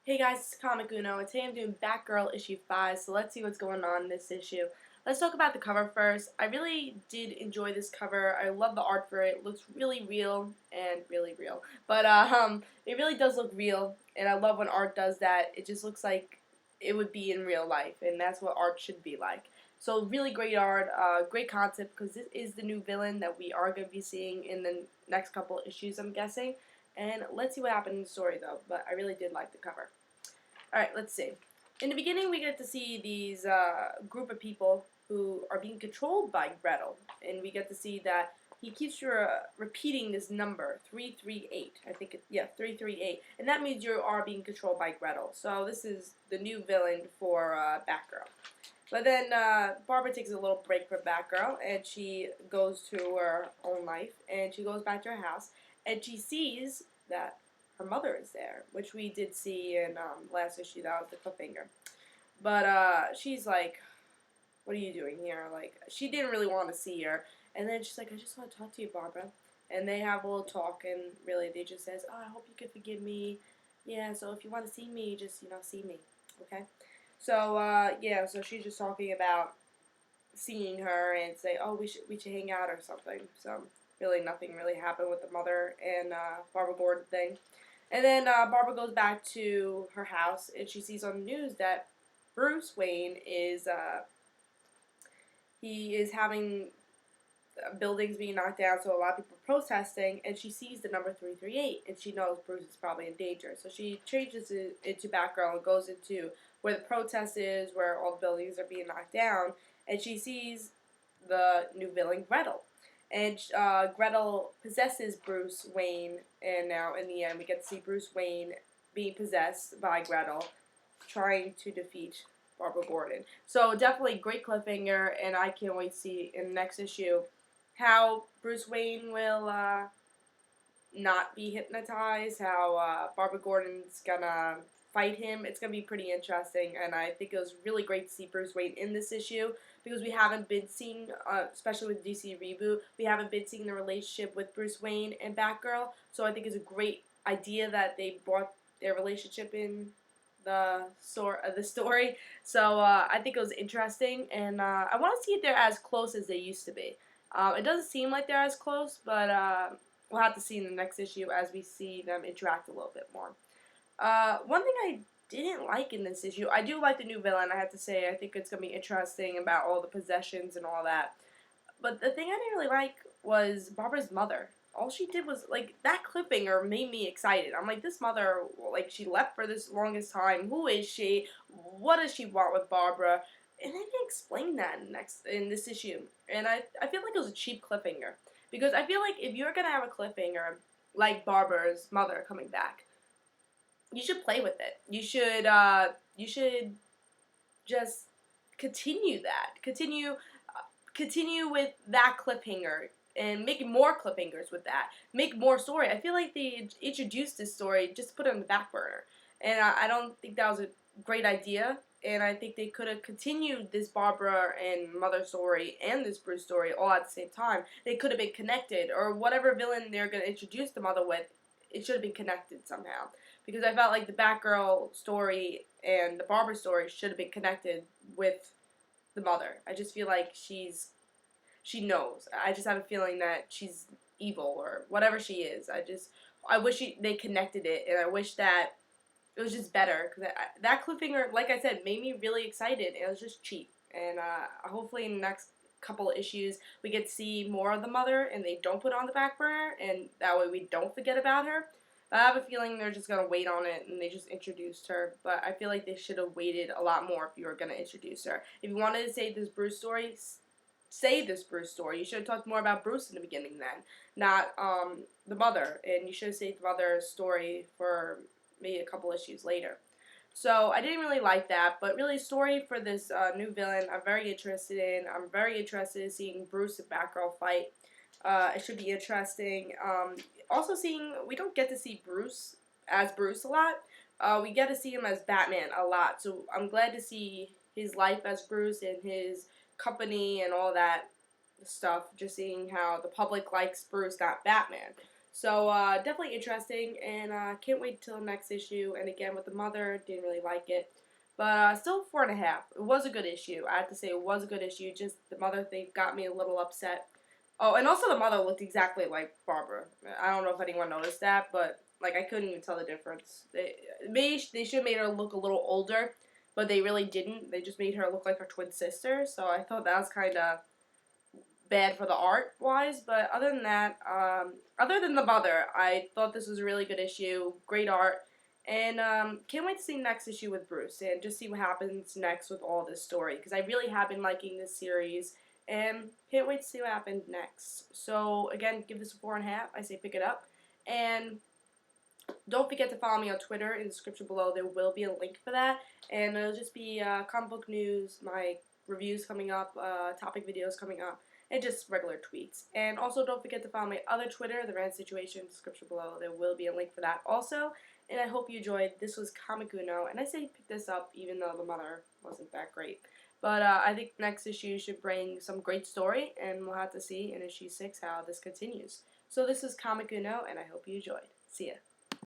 Hey guys, it's Comic Uno, and today I'm doing Batgirl issue 5, so let's see what's going on in this issue. Let's talk about the cover first. I really did enjoy this cover. I love the art for it. It looks really real and really real. But it really does look real, and I love when art does that. It just looks like it would be in real life, and that's what art should be like. So really great art, great concept, because this is the new villain that we are going to be seeing in the next couple issues, I'm guessing. And let's see what happened in the story, though. But I really did like the cover. Alright, let's see. In the beginning, we get to see these group of people who are being controlled by Gretel. And we get to see that he keeps repeating this number, 338. I think, 338. And that means you are being controlled by Gretel. So this is the new villain for Batgirl. But then Barbara takes a little break from Batgirl, and she goes to her own life, and she goes back to her house, and she sees that her mother is there, which we did see in last issue. That was the cliffhanger. But she's like, what are you doing here? Like, she didn't really want to see her. And then she's like, I just want to talk to you, Barbara. And they have a little talk, and really they just says, oh, I hope you can forgive me. Yeah, so if you want to see me, just, see me. Okay? So, yeah, so she's just talking about seeing her and say, oh, we should hang out or something. So, really nothing really happened with the mother and Barbara Gordon thing. And then Barbara goes back to her house, and she sees on the news that Bruce Wayne he is having buildings being knocked down, so a lot of people are protesting, and she sees the number 338, and she knows Bruce is probably in danger. So she changes it into Batgirl and goes into where the protest is, where all the buildings are being knocked down, and she sees the new villain, Gretel. And Gretel possesses Bruce Wayne, and now in the end we get to see Bruce Wayne being possessed by Gretel, trying to defeat Barbara Gordon. So definitely great cliffhanger, and I can't wait to see in the next issue how Bruce Wayne will not be hypnotized, how Barbara Gordon's gonna fight him. It's gonna be pretty interesting, and I think it was really great to see Bruce Wayne in this issue because we haven't been seeing, especially with DC reboot, we haven't been seeing the relationship with Bruce Wayne and Batgirl. So I think it's a great idea that they brought their relationship in the story. So I think it was interesting, and I want to see if they're as close as they used to be. It doesn't seem like they're as close, but we'll have to see in the next issue as we see them interact a little bit more. One thing I didn't like in this issue, I do like the new villain, I have to say. I think it's going to be interesting about all the possessions and all that. But the thing I didn't really like was Barbara's mother. All she did was, like, that cliffhanger made me excited. I'm like, this mother, like, she left for this longest time. Who is she? What does she want with Barbara? And they didn't explain that in this issue. And I feel like it was a cheap cliffhanger. Because I feel like if you're going to have a cliffhanger, like Barbara's mother coming back, you should play with it. You should just continue that. Continue with that cliffhanger and make more cliffhangers with that. Make more story. I feel like they introduced this story just to put it on the back burner. And I don't think that was a great idea. And I think they could have continued this Barbara and Mother story and this Bruce story all at the same time. They could have been connected. Or whatever villain they're going to introduce the Mother with, it should have been connected somehow. Because I felt like the Batgirl story and the Barbara story should have been connected with the Mother. I just feel like she knows. I just have a feeling that she's evil or whatever she is. I wish they connected it, and I wish that it was just better because that cliffhanger, like I said, made me really excited. It was just cheap, and hopefully in the next couple of issues we get to see more of the Mother, and they don't put it on the back burner, and that way we don't forget about her. I have a feeling they're just going to wait on it, and they just introduced her. But I feel like they should have waited a lot more if you were going to introduce her. If you wanted to say this Bruce story, say this Bruce story. You should have talked more about Bruce in the beginning then, not the Mother. And you should have saved the Mother's story for maybe a couple issues later. So I didn't really like that, but really story for this new villain I'm very interested in. I'm very interested in seeing Bruce and Batgirl fight. It should be interesting. Also we don't get to see Bruce as Bruce a lot. We get to see him as Batman a lot. So I'm glad to see his life as Bruce and his company and all that stuff. Just seeing how the public likes Bruce, not Batman. So definitely interesting, and can't wait till next issue. And again, with the mother, didn't really like it, but still 4.5. It was a good issue. I have to say, it was a good issue. Just the mother thing got me a little upset. Oh, and also the mother looked exactly like Barbara. I don't know if anyone noticed that, but like I couldn't even tell the difference. They should have made her look a little older, but they really didn't. They just made her look like her twin sister. So I thought that was kind of bad for the art wise, but other than that, other than the mother, I thought this was a really good issue, great art, and can't wait to see next issue with Bruce and just see what happens next with all this story because I really have been liking this series and can't wait to see what happens next. So again, give this a 4.5. I say pick it up, and don't forget to follow me on Twitter in the description below. There will be a link for that, and it'll just be comic book news, my reviews coming up, topic videos coming up, and just regular tweets. And also don't forget to follow my other Twitter, the Rand Situation, description below. There will be a link for that also. And I hope you enjoyed. This was Comic Uno, and I say pick this up even though the mother wasn't that great. But I think next issue should bring some great story, and we'll have to see in issue 6 how this continues. So this is Comic Uno, and I hope you enjoyed. See ya.